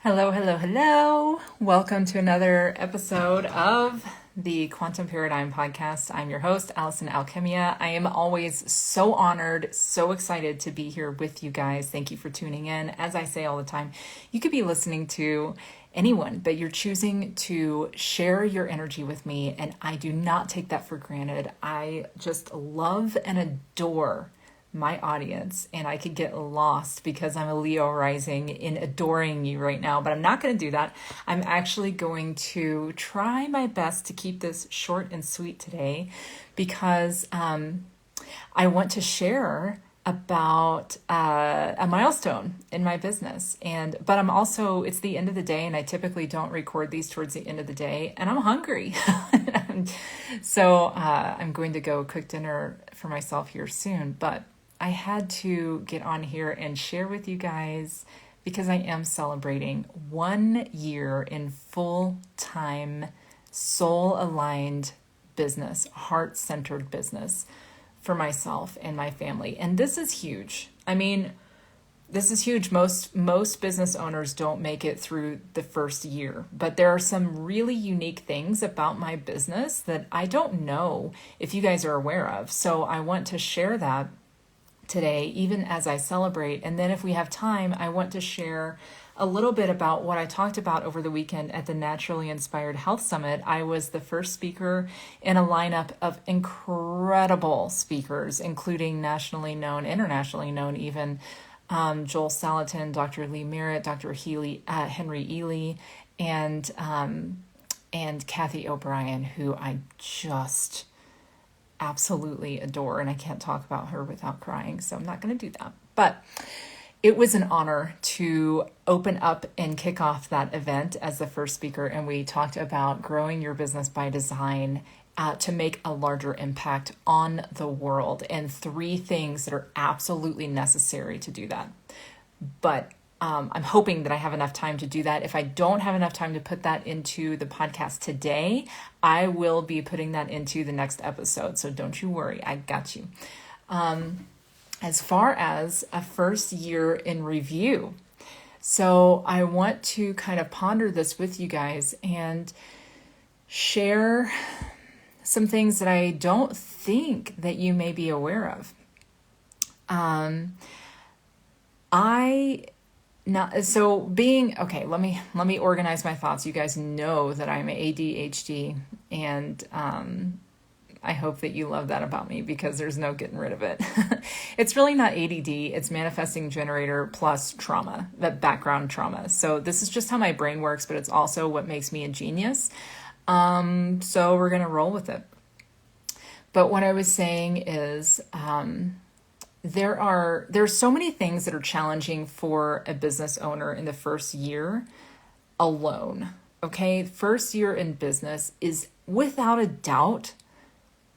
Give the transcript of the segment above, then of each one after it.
Hello, hello, hello. Welcome to another episode of the Quantum Paradigm Podcast. I'm your host, Allison Alchemia. I am always so honored, so excited to be here with you guys. Thank you for tuning in. As I say all the time, you could be listening to anyone, but you're choosing to share your energy with me, and I do not take that for granted. I just love and adore my audience, and I could get lost because I'm a Leo rising in adoring you right now, but I'm not going to do that. I'm actually going to try my best to keep this short and sweet today because I want to share about a milestone in my business, but I'm also, it's the end of the day, and I typically don't record these towards the end of the day, and I'm hungry. So I'm going to go cook dinner for myself here soon, but I had to get on here and share with you guys because I am celebrating 1 year in full-time, soul-aligned business, heart-centered business for myself and my family. And this is huge. I mean, this is huge. Most business owners don't make it through the first year, but there are some really unique things about my business that I don't know if you guys are aware of. So I want to share that today, even as I celebrate. And then if we have time, I want to share a little bit about what I talked about over the weekend at the Naturally Inspired Health Summit. I was the first speaker in a lineup of incredible speakers, including nationally known, internationally known even, Joel Salatin, Dr. Lee Merritt, Dr. Henry Ely, and Kathy O'Brien, who I just absolutely adore, and I can't talk about her without crying, so I'm not going to do that. But it was an honor to open up and kick off that event as the first speaker, and we talked about growing your business by design to make a larger impact on the world, and 3 things that are absolutely necessary to do that. But I'm hoping that I have enough time to do that. If I don't have enough time to put that into the podcast today, I will be putting that into the next episode. So don't you worry, I got you. As far as a first year in review, so I want to kind of ponder this with you guys and share some things that I don't think that you may be aware of. Let me organize my thoughts. You guys know that I'm ADHD, and I hope that you love that about me because there's no getting rid of it. It's really not ADD, it's manifesting generator plus trauma, that background trauma. So this is just how my brain works, but it's also what makes me a genius. So we're going to roll with it. But what I was saying is, there's so many things that are challenging for a business owner in the first year alone. Okay, first year in business is without a doubt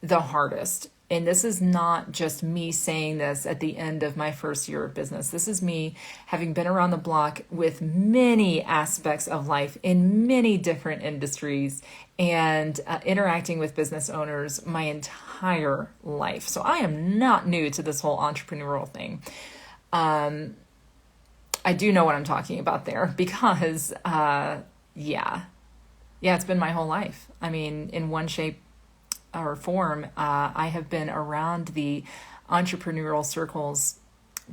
the hardest. And this is not just me saying this at the end of my first year of business. This is me having been around the block with many aspects of life in many different industries and interacting with business owners my entire life. So I am not new to this whole entrepreneurial thing. I do know what I'm talking about there because, it's been my whole life. I mean, in one shape or form, I have been around the entrepreneurial circles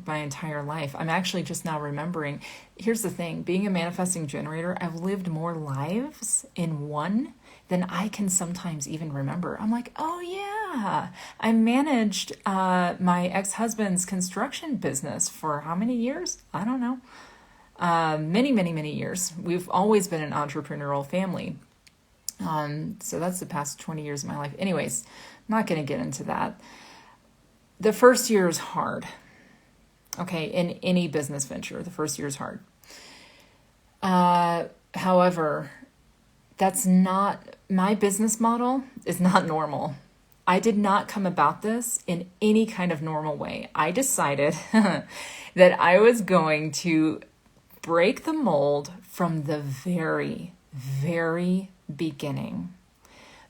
my entire life. I'm actually just now remembering, here's the thing, being a manifesting generator, I've lived more lives in one than I can sometimes even remember. I'm like, oh yeah, I managed my ex-husband's construction business for how many years? I don't know. Many, many, many years. We've always been an entrepreneurial family. So that's the past 20 years of my life. Anyways, I'm not going to get into that. The first year is hard. Okay, in any business venture, the first year is hard. However, that's not, my business model is not normal. I did not come about this in any kind of normal way. I decided that I was going to break the mold from the very, very beginning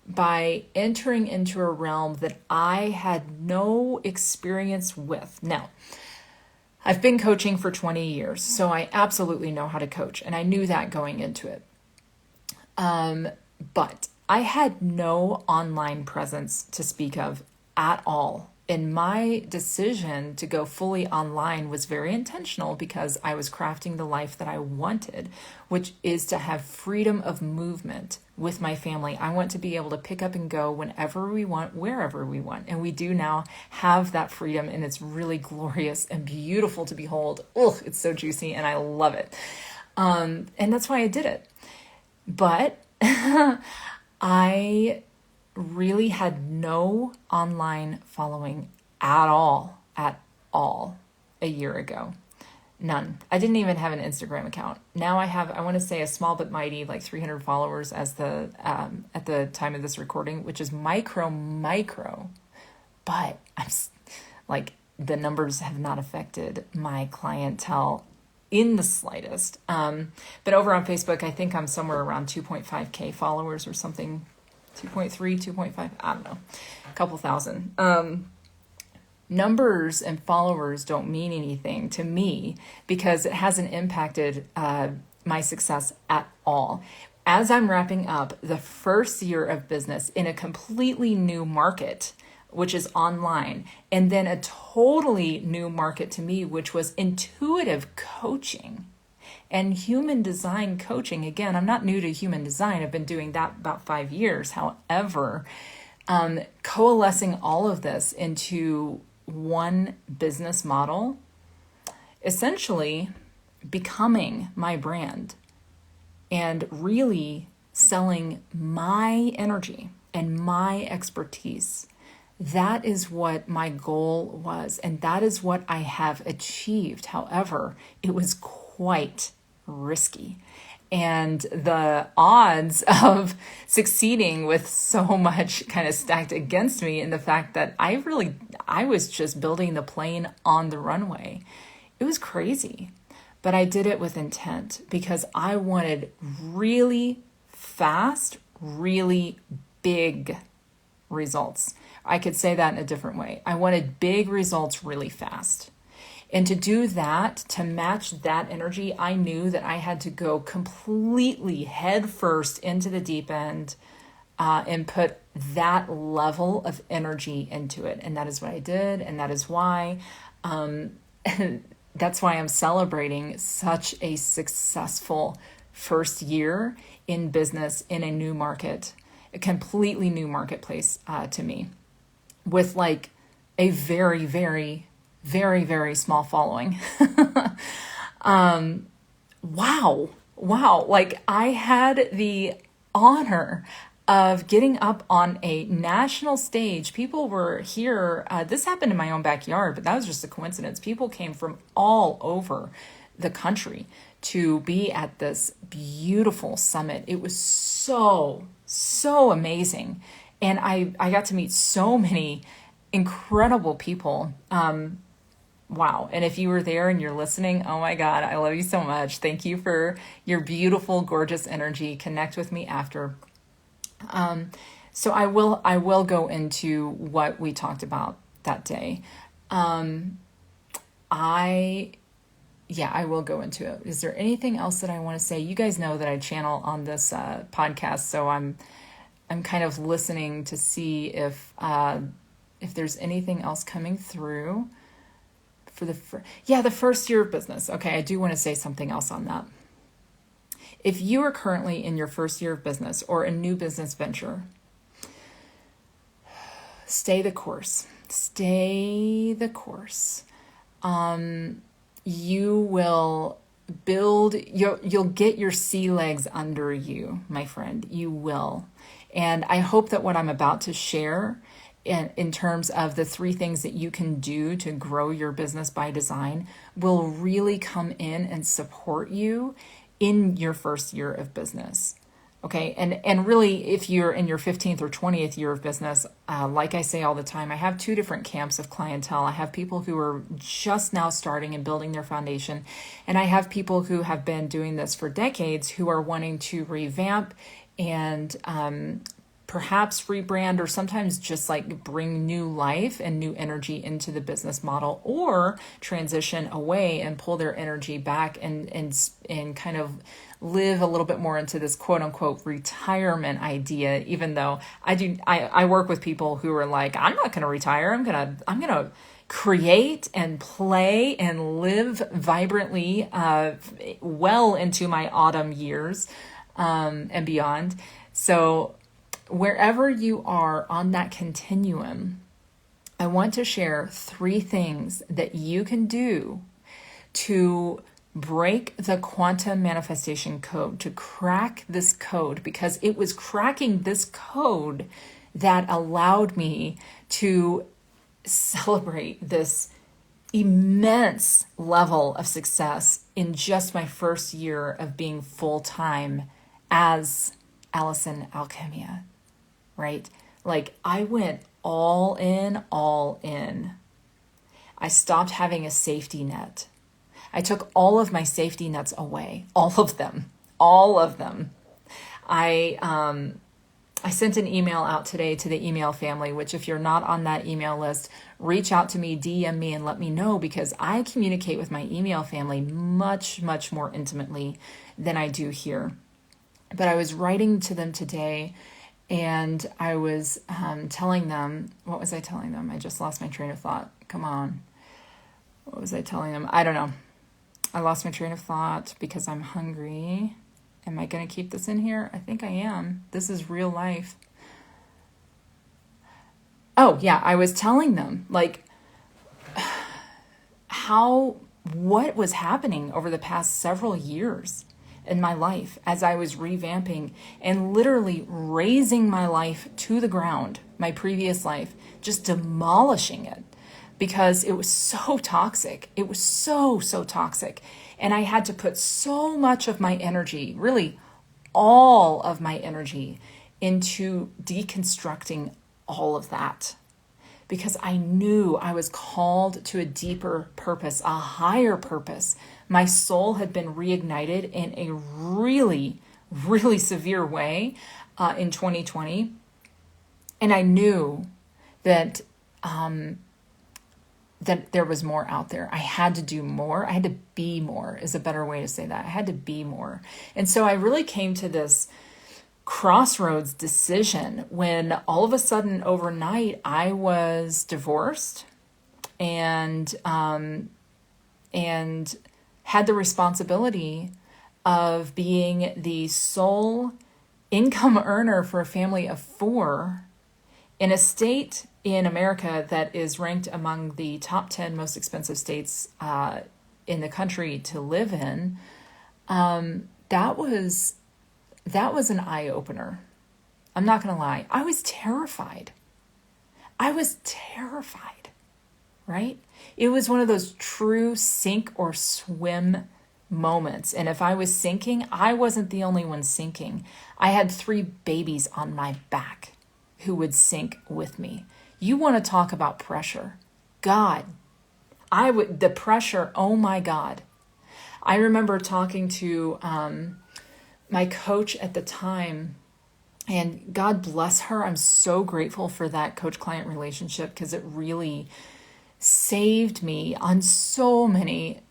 by entering into a realm that I had no experience with. Now, I've been coaching for 20 years, so I absolutely know how to coach, and I knew that going into it. But I had no online presence to speak of at all. And my decision to go fully online was very intentional because I was crafting the life that I wanted, which is to have freedom of movement with my family. I want to be able to pick up and go whenever we want, wherever we want. And we do now have that freedom, and it's really glorious and beautiful to behold. Oh, it's so juicy and I love it. And that's why I did it. But I really had no online following at all a year ago. None. I didn't even have an Instagram account. Now I have, I want to say, a small but mighty, like 300 followers as at the time of this recording, which is micro, but I'm like, the numbers have not affected my clientele in the slightest. But over on Facebook, I think I'm somewhere around 2.5K followers or something, 2.3, 2.5, I don't know, a couple thousand. Numbers and followers don't mean anything to me because it hasn't impacted my success at all. As I'm wrapping up the first year of business in a completely new market, which is online, and then a totally new market to me, which was intuitive coaching and human design coaching. Again, I'm not new to human design. I've been doing that about 5 years. However, coalescing all of this into one business model, essentially becoming my brand and really selling my energy and my expertise. That is what my goal was, and that is what I have achieved. However, it was quite risky. And the odds of succeeding with so much kind of stacked against me, and the fact that I was just building the plane on the runway. It was crazy, but I did it with intent because I wanted really fast, really big results. I could say that in a different way. I wanted big results really fast. And to do that, to match that energy, I knew that I had to go completely headfirst into the deep end and put that level of energy into it. And that is what I did. And that is why, that's why I'm celebrating such a successful first year in business in a new market, a completely new marketplace to me, with like a very, very, very, very small following. Wow. Like I had the honor of getting up on a national stage. People were here. This happened in my own backyard, but that was just a coincidence. People came from all over the country to be at this beautiful summit. It was so amazing. And I got to meet so many incredible people. Wow. And if you were there and you're listening, oh my God, I love you so much. Thank you for your beautiful, gorgeous energy. Connect with me after. So I will go into what we talked about that day. I will go into it. Is there anything else that I want to say? You guys know that I channel on this podcast, so I'm kind of listening to see if there's anything else coming through for the first year of business. Okay, I do want to say something else on that. If you are currently in your first year of business or a new business venture, stay the course. Stay the course. You will build, you'll get your sea legs under you, my friend. You will. And I hope that what I'm about to share in terms of the 3 things that you can do to grow your business by design will really come in and support you in your first year of business. Okay. And really, if you're in your 15th or 20th year of business, like I say all the time, I have 2 different camps of clientele. I have people who are just now starting and building their foundation. And I have people who have been doing this for decades who are wanting to revamp and perhaps rebrand, or sometimes just like bring new life and new energy into the business model, or transition away and pull their energy back and kind of live a little bit more into this quote unquote retirement idea. Even though I work with people who are like, I'm not going to retire. I'm going to create and play and live vibrantly, well into my autumn years, and beyond. So wherever you are on that continuum, I want to share 3 things that you can do to break the quantum manifestation code, to crack this code, because it was cracking this code that allowed me to celebrate this immense level of success in just my first year of being full-time as Allison Alchemia, right? Like, I went all in, all in. I stopped having a safety net. I took all of my safety nets away, all of them. I sent an email out today to the email family, which if you're not on that email list, reach out to me, DM me, and let me know, because I communicate with my email family much, much more intimately than I do here. But I was writing to them today, and I was telling them, what was I telling them? I just lost my train of thought. Come on. What was I telling them? I don't know. I lost my train of thought because I'm hungry. Am I going to keep this in here? I think I am. This is real life. Oh, yeah. I was telling them, like, what was happening over the past several years in my life as I was revamping and literally razing my life to the ground, my previous life, just demolishing it because it was so toxic. It was so toxic. And I had to put so much of my energy, really all of my energy, into deconstructing all of that, because I knew I was called to a deeper purpose, a higher purpose. My soul had been reignited in a really, really severe way in 2020. And I knew that that there was more out there. I had to do more. I had to be more is a better way to say that. I had to be more. And so I really came to this crossroads decision when all of a sudden overnight I was divorced and had the responsibility of being the sole income earner for a family of 4 in a state in America that is ranked among the top 10 most expensive states in the country to live in. That was an eye-opener. I'm not going to lie. I was terrified. Right? It was one of those true sink or swim moments. And if I was sinking, I wasn't the only one sinking. I had 3 babies on my back who would sink with me. You want to talk about pressure. God, the pressure, oh my God. I remember talking to my coach at the time, and God bless her. I'm so grateful for that coach-client relationship because it really saved me on so many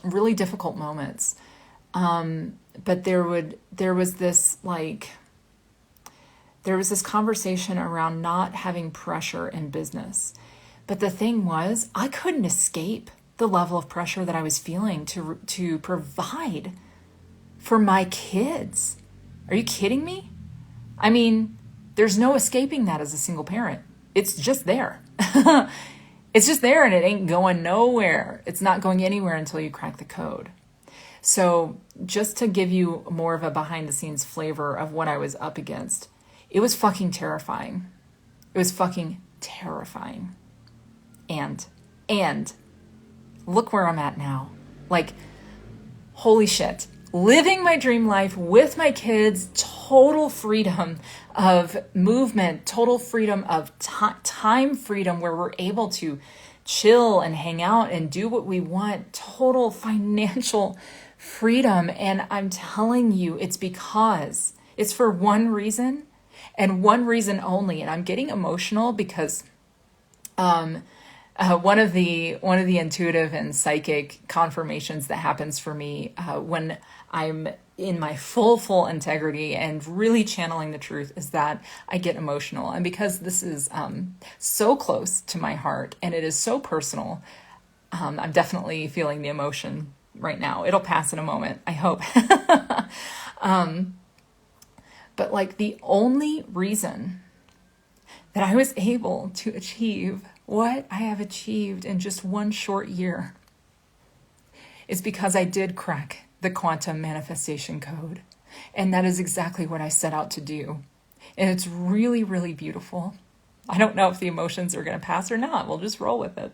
really difficult moments. But there was this conversation around not having pressure in business. But the thing was, I couldn't escape the level of pressure that I was feeling to provide for my kids. Are you kidding me? I mean, there's no escaping that as a single parent. It's just there. It's just there and it ain't going nowhere. It's not going anywhere until you crack the code. So just to give you more of a behind the scenes flavor of what I was up against, it was fucking terrifying. And look where I'm at now. Like, holy shit. Living my dream life with my kids, total freedom of movement, total freedom of time freedom where we're able to chill and hang out and do what we want, total financial freedom. And I'm telling you, it's because It's for one reason and one reason only. And I'm getting emotional because one of the intuitive and psychic confirmations that happens for me when I'm in my full integrity and really channeling the truth is that I get emotional. And because this is so close to my heart and it is so personal, I'm definitely feeling the emotion right now. It'll pass in a moment, I hope. But like the only reason that I was able to achieve what I have achieved in just one short year is because I did crack the quantum manifestation code. And that is exactly what I set out to do. And it's really, really beautiful. I don't know if the emotions are going to pass or not. We'll just roll with it.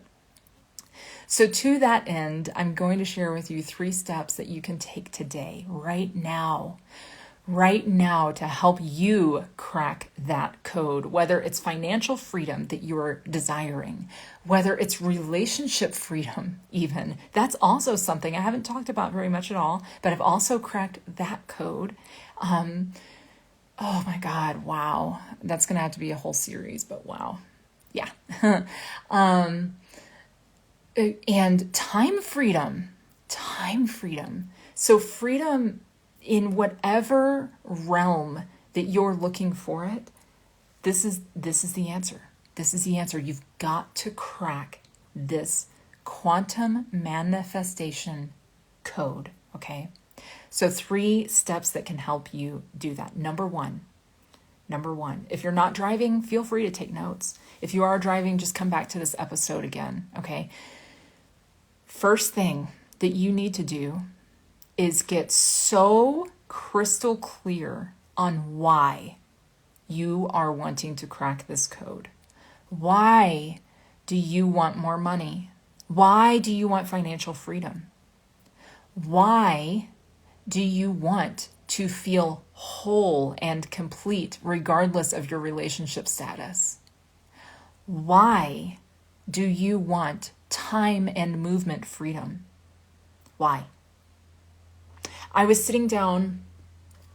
So to that end, I'm going to share with you 3 steps that you can take today, right now, to help you crack that code, whether it's financial freedom that you're desiring, whether it's relationship freedom even. That's also something I haven't talked about very much at all, but I've also cracked that code. Oh my God, wow. That's going to have to be a whole series, but wow. Yeah. And time freedom. So freedom in whatever realm that you're looking for it, this is the answer. This is the answer. You've got to crack this quantum manifestation code, okay? So 3 steps that can help you do that. Number one, if you're not driving, feel free to take notes. If you are driving, just come back to this episode again, okay? First thing that you need to do is get so crystal clear on why you are wanting to crack this code. Why do you want more money? Why do you want financial freedom? Why do you want to feel whole and complete regardless of your relationship status? Why do you want time and movement freedom? Why? I was sitting down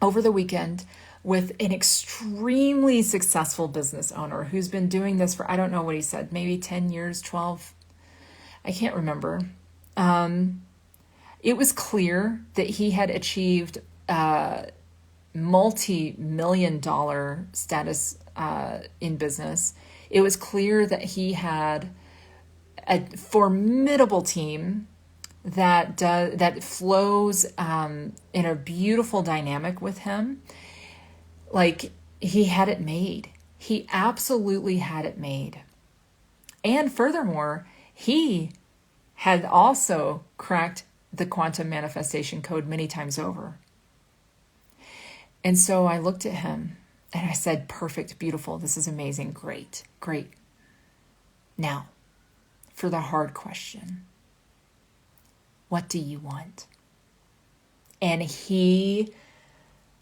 over the weekend with an extremely successful business owner who's been doing this for, I don't know what he said, maybe 10 years, 12. I can't remember. It was clear that he had achieved multi-million-dollar status in business. It was clear that he had a formidable team that flows in a beautiful dynamic with him. Like, he had it made. He absolutely had it made. And furthermore, he had also cracked the quantum manifestation code many times over. And so I looked at him and I said, perfect, beautiful, this is amazing, great. Now, for the hard question, what do you want? And he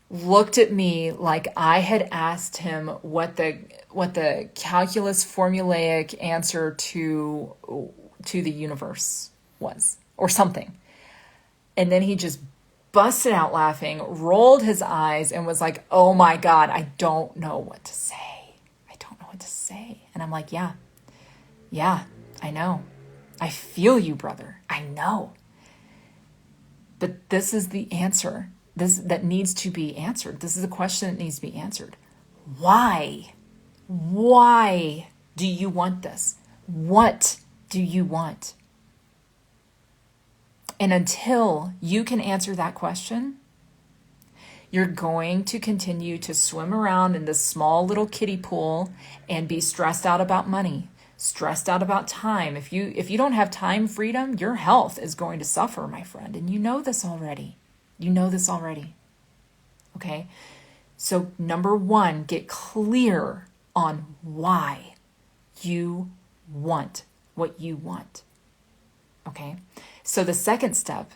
looked at me like I had asked him what the calculus formulaic answer to the universe was, or something. And then he just busted out laughing, rolled his eyes, and was like, oh my God, I don't know what to say. And I'm like, yeah, I know. I feel you, brother. I know. But this is the answer. That needs to be answered. This is a question that needs to be answered. Why? Why do you want this? What do you want? And until you can answer that question, you're going to continue to swim around in this small little kiddie pool and be stressed out about money, stressed out about time. If you don't have time freedom, your health is going to suffer, my friend. And you know this already. Okay? So number 1, get clear on why you want what you want. Okay? So the second step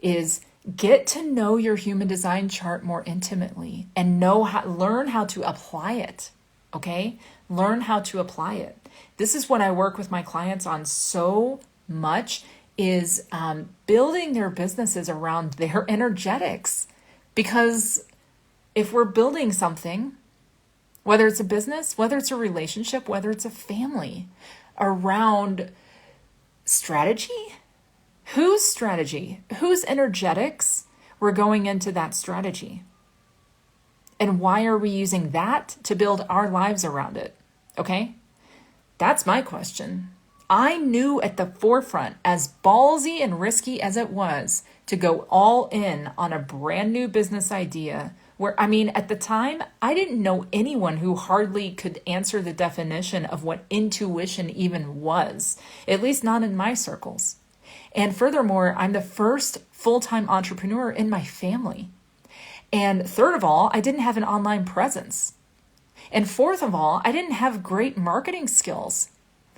is get to know your human design chart more intimately and learn how to apply it. Okay? Learn how to apply it. This is what I work with my clients on so much, is building their businesses around their energetics, because if we're building something, whether it's a business, whether it's a relationship, whether it's a family, around strategy, whose energetics we're going into that strategy? And why are we using that to build our lives around it? Okay? That's my question. I knew at the forefront, as ballsy and risky as it was, to go all in on a brand new business idea where, at the time, I didn't know anyone who hardly could answer the definition of what intuition even was, at least not in my circles. And furthermore, I'm the first full-time entrepreneur in my family. And third of all, I didn't have an online presence. And fourth of all, I didn't have great marketing skills.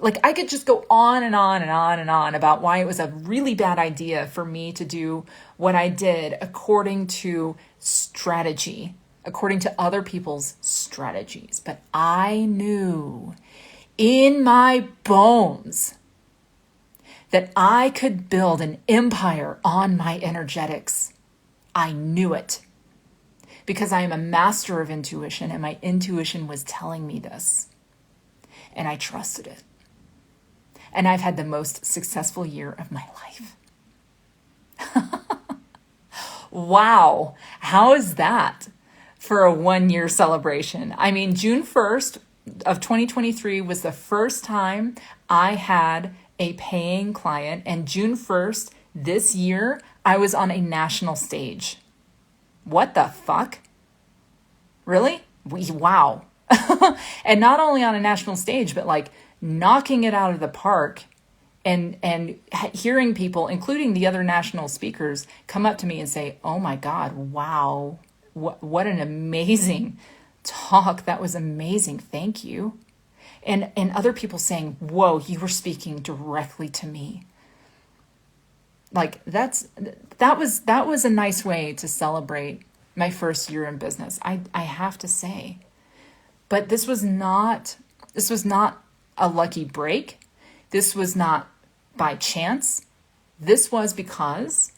Like, I could just go on and on and on and on about why it was a really bad idea for me to do what I did according to strategy, according to other people's strategies. But I knew in my bones that I could build an empire on my energetics. I knew it because I am a master of intuition, and my intuition was telling me this, and I trusted it. And I've had the most successful year of my life. Wow. How is that for a 1-year celebration? June 1st of 2023 was the first time I had a paying client. And June 1st this year, I was on a national stage. What the fuck? Really? Wow. And not only on a national stage, but like knocking it out of the park, and hearing people, including the other national speakers, come up to me and say, "Oh my God, wow, what an amazing talk. That was amazing. Thank you." And other people saying, "Whoa, you were speaking directly to me." Like that was a nice way to celebrate my first year in business. I have to say. But this was not a lucky break. This was not by chance. This was because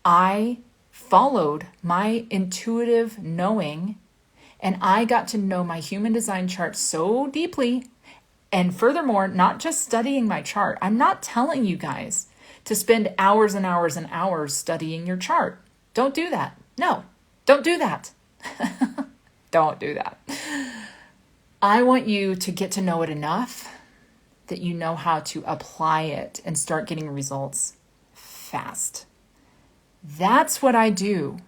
I followed my intuitive knowing, and I got to know my human design chart so deeply. And furthermore, not just studying my chart. I'm not telling you guys to spend hours and hours and hours studying your chart. Don't do that. No, don't do that. Don't do that. I want you to get to know it enough that you know how to apply it and start getting results fast. That's what I do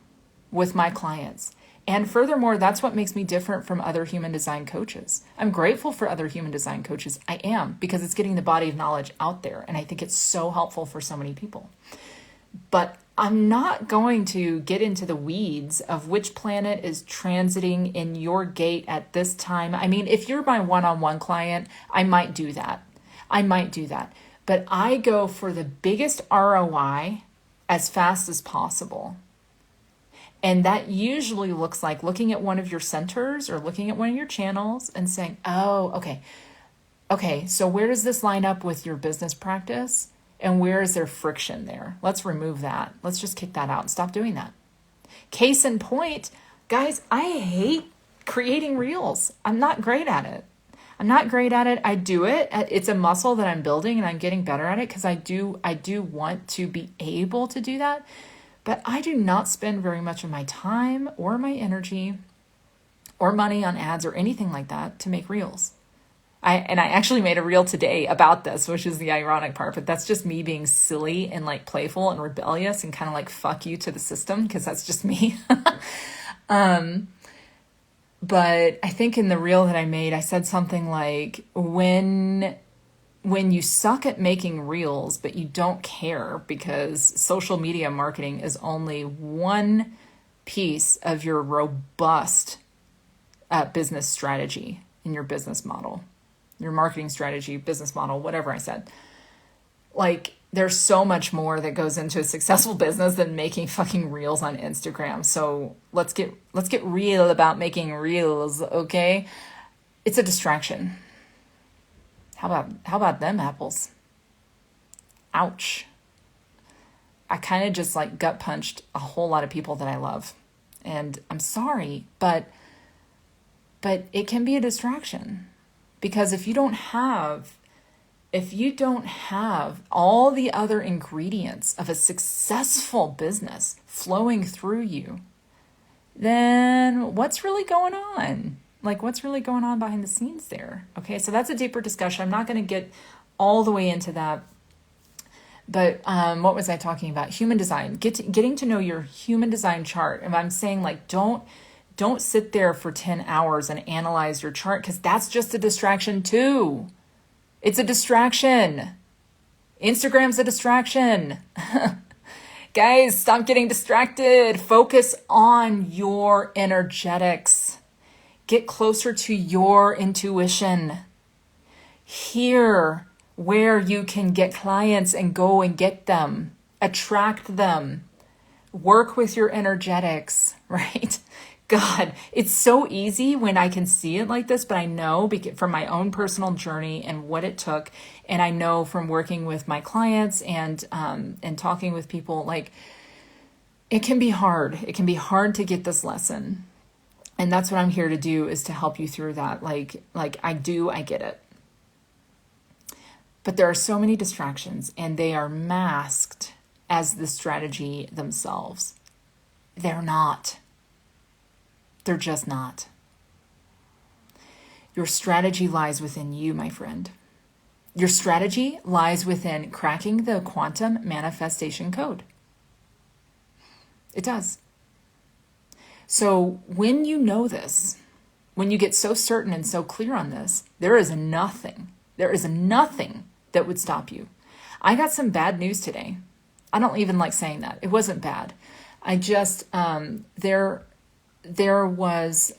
with my clients. And furthermore, that's what makes me different from other human design coaches. I'm grateful for other human design coaches. I am, because it's getting the body of knowledge out there. And I think it's so helpful for so many people. But I'm not going to get into the weeds of which planet is transiting in your gate at this time. If you're my one-on-one client, I might do that. But I go for the biggest ROI as fast as possible. And that usually looks like looking at one of your centers or looking at one of your channels and saying, "Oh, okay, so where does this line up with your business practice? And where is there friction there? Let's remove that. Let's just kick that out and stop doing that." Case in point, guys, I hate creating reels. I'm not great at it. I do it. It's a muscle that I'm building, and I'm getting better at it because I do want to be able to do that. But I do not spend very much of my time or my energy or money on ads or anything like that to make reels. I actually made a reel today about this, which is the ironic part, but that's just me being silly and like playful and rebellious and kind of like fuck you to the system, because that's just me. But I think in the reel that I made, I said something like, when you suck at making reels, but you don't care because social media marketing is only one piece of your robust business strategy in your business model, your marketing strategy, business model, whatever I said. Like, there's so much more that goes into a successful business than making fucking reels on Instagram. So let's get real about making reels, okay? It's a distraction. How about them apples? Ouch. I kind of just like gut punched a whole lot of people that I love. And I'm sorry, but it can be a distraction, because if you don't have all the other ingredients of a successful business flowing through you, then what's really going on? Like, what's really going on behind the scenes there? Okay, so that's a deeper discussion. I'm not going to get all the way into that. But what was I talking about? Human design. Getting to know your human design chart. And I'm saying, like, don't sit there for 10 hours and analyze your chart, because that's just a distraction too. It's a distraction. Instagram's a distraction. Guys, stop getting distracted. Focus on your energetics. Get closer to your intuition. Hear where you can get clients and go and get them. Attract them. Work with your energetics, right? God, it's so easy when I can see it like this, but I know from my own personal journey and what it took, and I know from working with my clients and talking with people, like, it can be hard. It can be hard to get this lesson. And that's what I'm here to do, is to help you through that. Like I get it. But there are so many distractions, and they are masked as the strategy themselves. They're not. They're just not. Your strategy lies within you, my friend. Your strategy lies within cracking the quantum manifestation code. It does. So when you know this, when you get so certain and so clear on this, there is nothing that would stop you. I got some bad news today. I don't even like saying that. It wasn't bad. I just, there was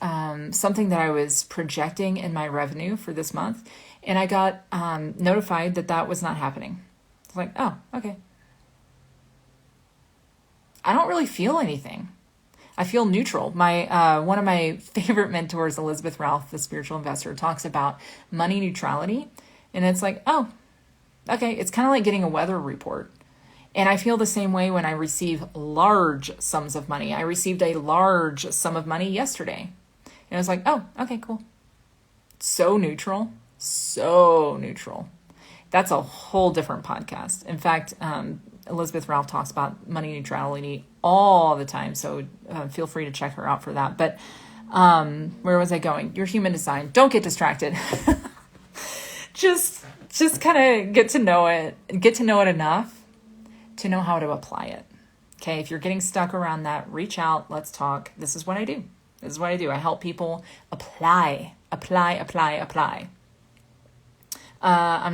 something that I was projecting in my revenue for this month, and I got notified that was not happening. It's like, oh, okay. I don't really feel anything. I feel neutral. My one of my favorite mentors, Elizabeth Ralph, the spiritual investor, talks about money neutrality, and it's like, oh, okay. It's kind of like getting a weather report. And I feel the same way when I receive large sums of money. I received a large sum of money yesterday. And I was like, oh, okay, cool. So neutral. That's a whole different podcast. In fact, Elizabeth Ralph talks about money neutrality all the time. So feel free to check her out for that. But where was I going? Your human design. Don't get distracted. Just kind of get to know it enough to know how to apply it. Okay, if you're getting stuck around that, reach out, let's talk. This is what I do. I help people apply. I'm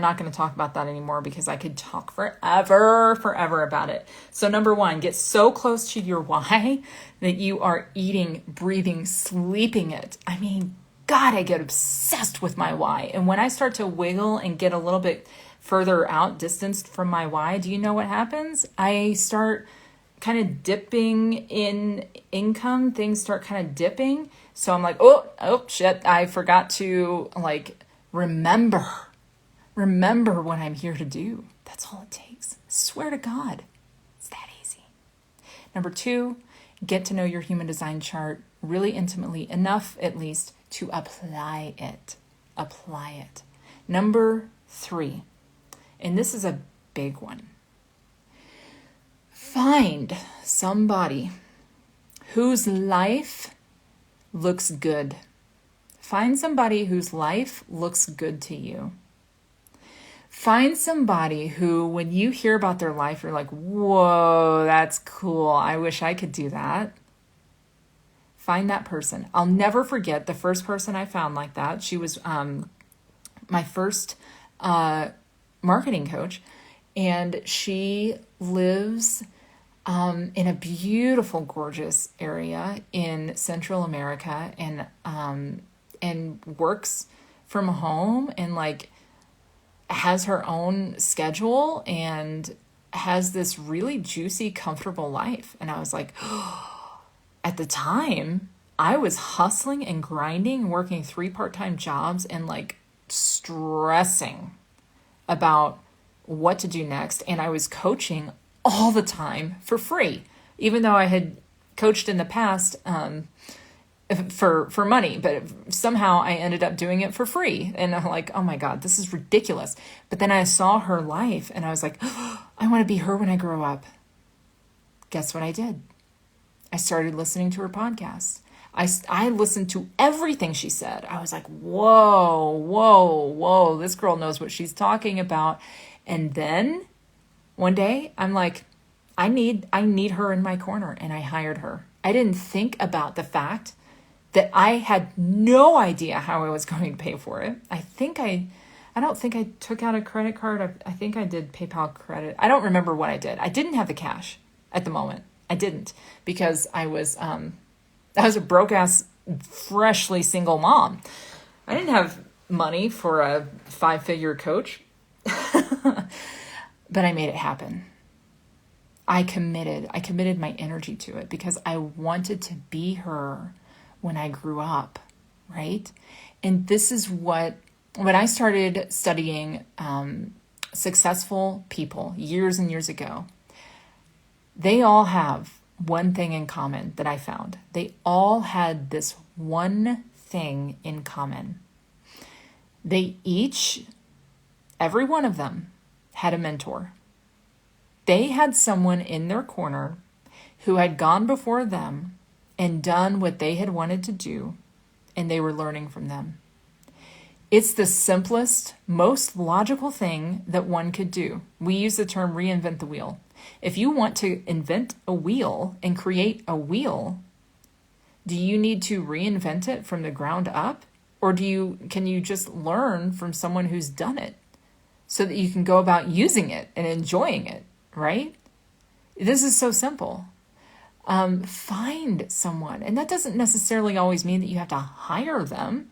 not going to talk about that anymore, because I could talk forever about it. So number one, get so close to your why that you are eating, breathing, sleeping it. I mean, God, I get obsessed with my why. And when I start to wiggle and get a little bit further out, distanced from my why, do you know what happens? I start kind of dipping in income. Things start kind of dipping. So I'm like, oh shit, I forgot to remember what I'm here to do. That's all it takes. I swear to God, it's that easy. Number two, get to know your human design chart really intimately, enough at least to apply it. Number three, and this is a big one. Find somebody whose life looks good. Find somebody whose life looks good to you. Find somebody who, when you hear about their life, you're like, whoa, that's cool. I wish I could do that. Find that person. I'll never forget the first person I found like that. She was my first marketing coach, and she lives in a beautiful, gorgeous area in Central America, and works from home, and has her own schedule and has this really juicy, comfortable life. And I was like, at the time, I was hustling and grinding, working 3 part-time jobs, and stressing about what to do next. And I was coaching all the time for free, even though I had coached in the past for money, but somehow I ended up doing it for free. And I'm like, oh my God, this is ridiculous. But then I saw her life and I was like, oh, I want to be her when I grow up. Guess what I did? I started listening to her podcast. I listened to everything she said. I was like, whoa, this girl knows what she's talking about. And then one day I'm like, I need her in my corner, and I hired her. I didn't think about the fact that I had no idea how I was going to pay for it. I don't think I took out a credit card. I think I did PayPal credit. I don't remember what I did. I didn't have the cash at the moment. I didn't, because I was a broke ass, freshly single mom. I didn't have money for a 5-figure coach, but I made it happen. I committed my energy to it because I wanted to be her when I grew up, right? And this is when I started studying successful people years and years ago, they all have one thing in common that I found. They all had this one thing in common. Every one of them had a mentor. They had someone in their corner who had gone before them and done what they had wanted to do, and they were learning from them. It's the simplest, most logical thing that one could do. We use the term reinvent the wheel. If you want to invent a wheel and create a wheel, do you need to reinvent it from the ground up? Or can you just learn from someone who's done it so that you can go about using it and enjoying it, right? This is so simple. Find someone. And that doesn't necessarily always mean that you have to hire them.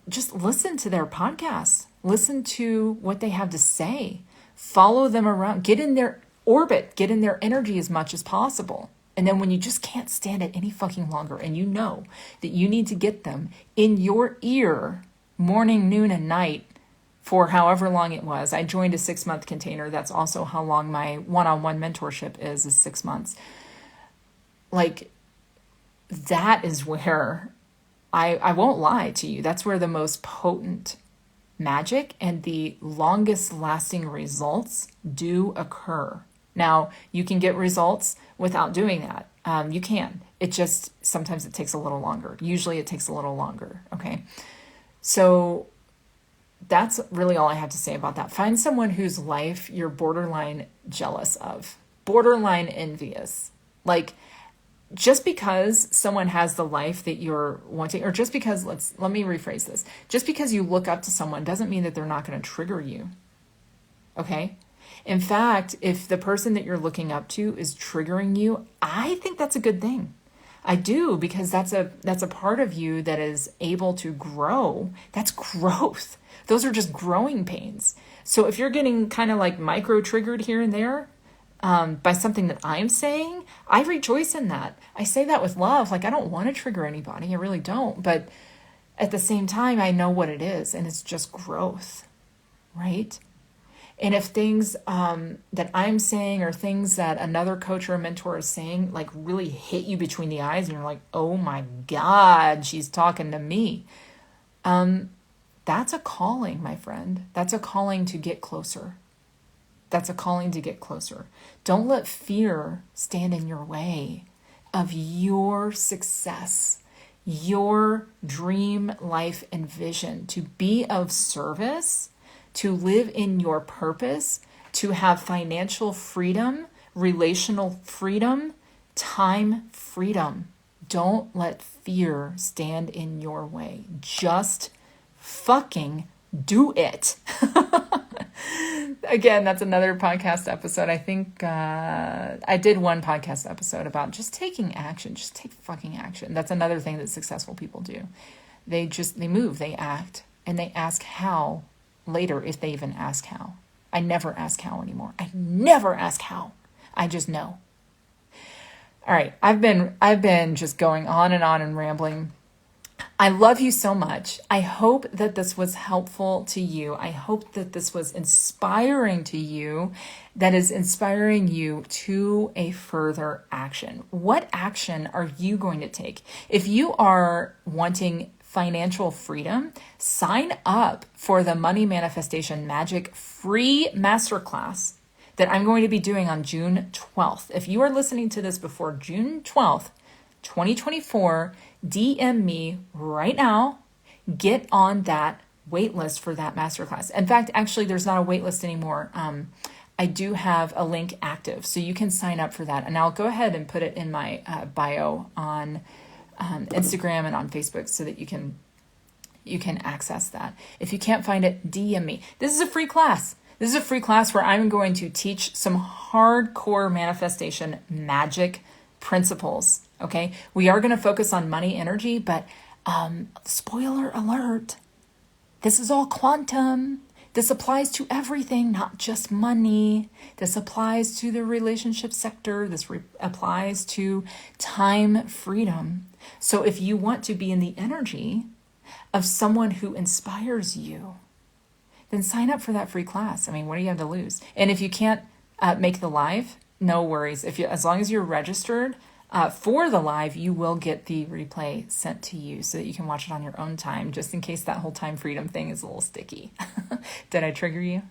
Just listen to their podcasts. Listen to what they have to say. Follow them around. Get in their orbit. Get in their energy as much as possible. And then when you just can't stand it any fucking longer and you know that you need to get them in your ear morning, noon, and night for however long it was. I joined a 6-month container. That's also how long my one-on-one mentorship is 6 months. Like, that is where I won't lie to you. That's where the most potent magic and the longest lasting results do occur. Now, you can get results without doing that. You can. It just, sometimes it takes a little longer. Usually it takes a little longer. Okay. So that's really all I have to say about that. Find someone whose life you're borderline jealous of, borderline envious. Like, just because someone has the life that you're wanting, or just because, let me rephrase this. Just because you look up to someone doesn't mean that they're not going to trigger you. Okay? In fact, if the person that you're looking up to is triggering you, I think that's a good thing. I do, because that's a part of you that is able to grow. That's growth. Those are just growing pains. So if you're getting kind of like micro triggered here and there, by something that I'm saying, I rejoice in that. I say that with love. Like, I don't want to trigger anybody. I really don't. But at the same time, I know what it is, and it's just growth, right? And if things that I'm saying or things that another coach or a mentor is saying, like, really hit you between the eyes, and you're like, oh my God, she's talking to me. That's a calling, my friend. That's a calling to get closer. That's a calling to get closer. Don't let fear stand in your way of your success, your dream life and vision, to be of service, to live in your purpose, to have financial freedom, relational freedom, time freedom. Don't let fear stand in your way. Just fucking do it. Again, that's another podcast episode. I think I did one podcast episode about just taking action. Just take fucking action. That's another thing that successful people do. They move, they act, and they ask how later, if they even ask how. I never ask how anymore. I never ask how. I just know. All right, I've been just going on and rambling. I love you so much. I hope that this was helpful to you. I hope that this was inspiring to you, that is inspiring you to a further action. What action are you going to take? If you are wanting financial freedom, sign up for the Money Manifestation Magic free masterclass that I'm going to be doing on June 12th. If you are listening to this before June 12th, 2024, DM me right now. Get on that wait list for that masterclass. In fact, actually, there's not a wait list anymore. I do have a link active, so you can sign up for that. And I'll go ahead and put it in my bio on Instagram and on Facebook so that you can access that. If you can't find it, DM me. This is a free class. This is a free class where I'm going to teach some hardcore manifestation magic principles. Okay, we are going to focus on money energy, but spoiler alert, this is all quantum. This applies to everything, not just money. This applies to the relationship sector. This applies to time freedom. So if you want to be in the energy of someone who inspires you, then sign up for that free class. I mean, what do you have to lose? And if you can't make the live, no worries. As long as you're registered for the live, you will get the replay sent to you so that you can watch it on your own time, just in case that whole time freedom thing is a little sticky. Did I trigger you?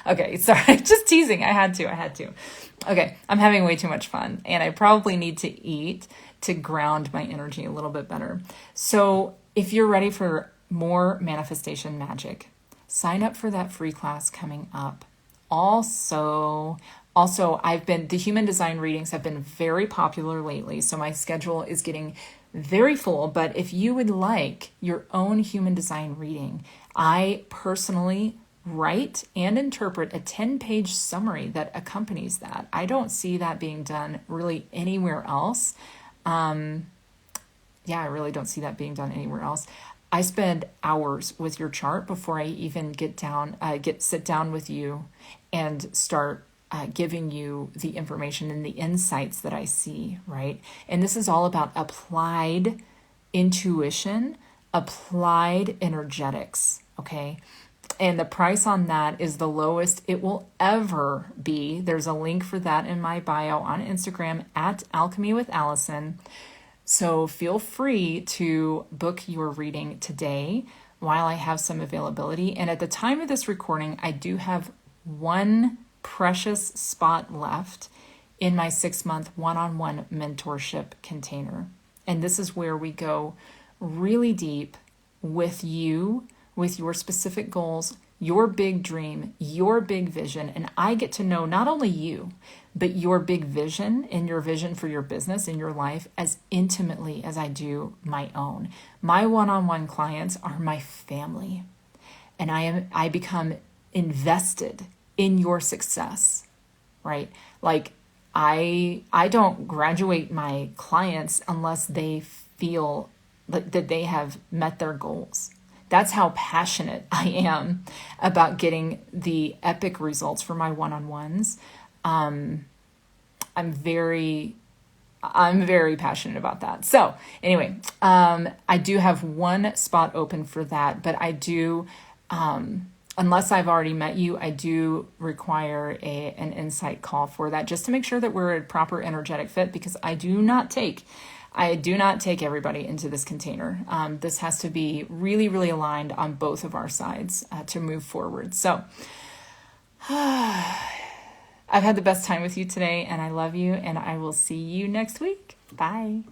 Okay, sorry, just teasing. I had to. Okay, I'm having way too much fun, and I probably need to eat to ground my energy a little bit better. So if you're ready for more manifestation magic, sign up for that free class coming up. Also, the human design readings have been very popular lately, so my schedule is getting very full. But if you would like your own human design reading, I personally write and interpret a 10-page summary that accompanies that. I don't see that being done really anywhere else. I really don't see that being done anywhere else. I spend hours with your chart before I even sit down with you and start giving you the information and the insights that I see, right? And this is all about applied intuition, applied energetics, okay? And the price on that is the lowest it will ever be. There's a link for that in my bio on Instagram at Alchemy with Allison. So feel free to book your reading today while I have some availability. And at the time of this recording, I do have one precious spot left in my 6-month one-on-one mentorship container. And this is where we go really deep with you, with your specific goals, your big dream, your big vision. And I get to know not only you, but your big vision and your vision for your business and your life as intimately as I do my own. My one-on-one clients are my family, and I become invested in your success, right? Like I don't graduate my clients unless they feel that they have met their goals. That's how passionate I am about getting the epic results for my one-on-ones. I'm very passionate about that. So anyway, I do have one spot open for that, but I do, unless I've already met you, I do require an insight call for that, just to make sure that we're a proper energetic fit, because I do not take everybody into this container. This has to be really, really aligned on both of our sides to move forward. So I've had the best time with you today, and I love you, and I will see you next week. Bye.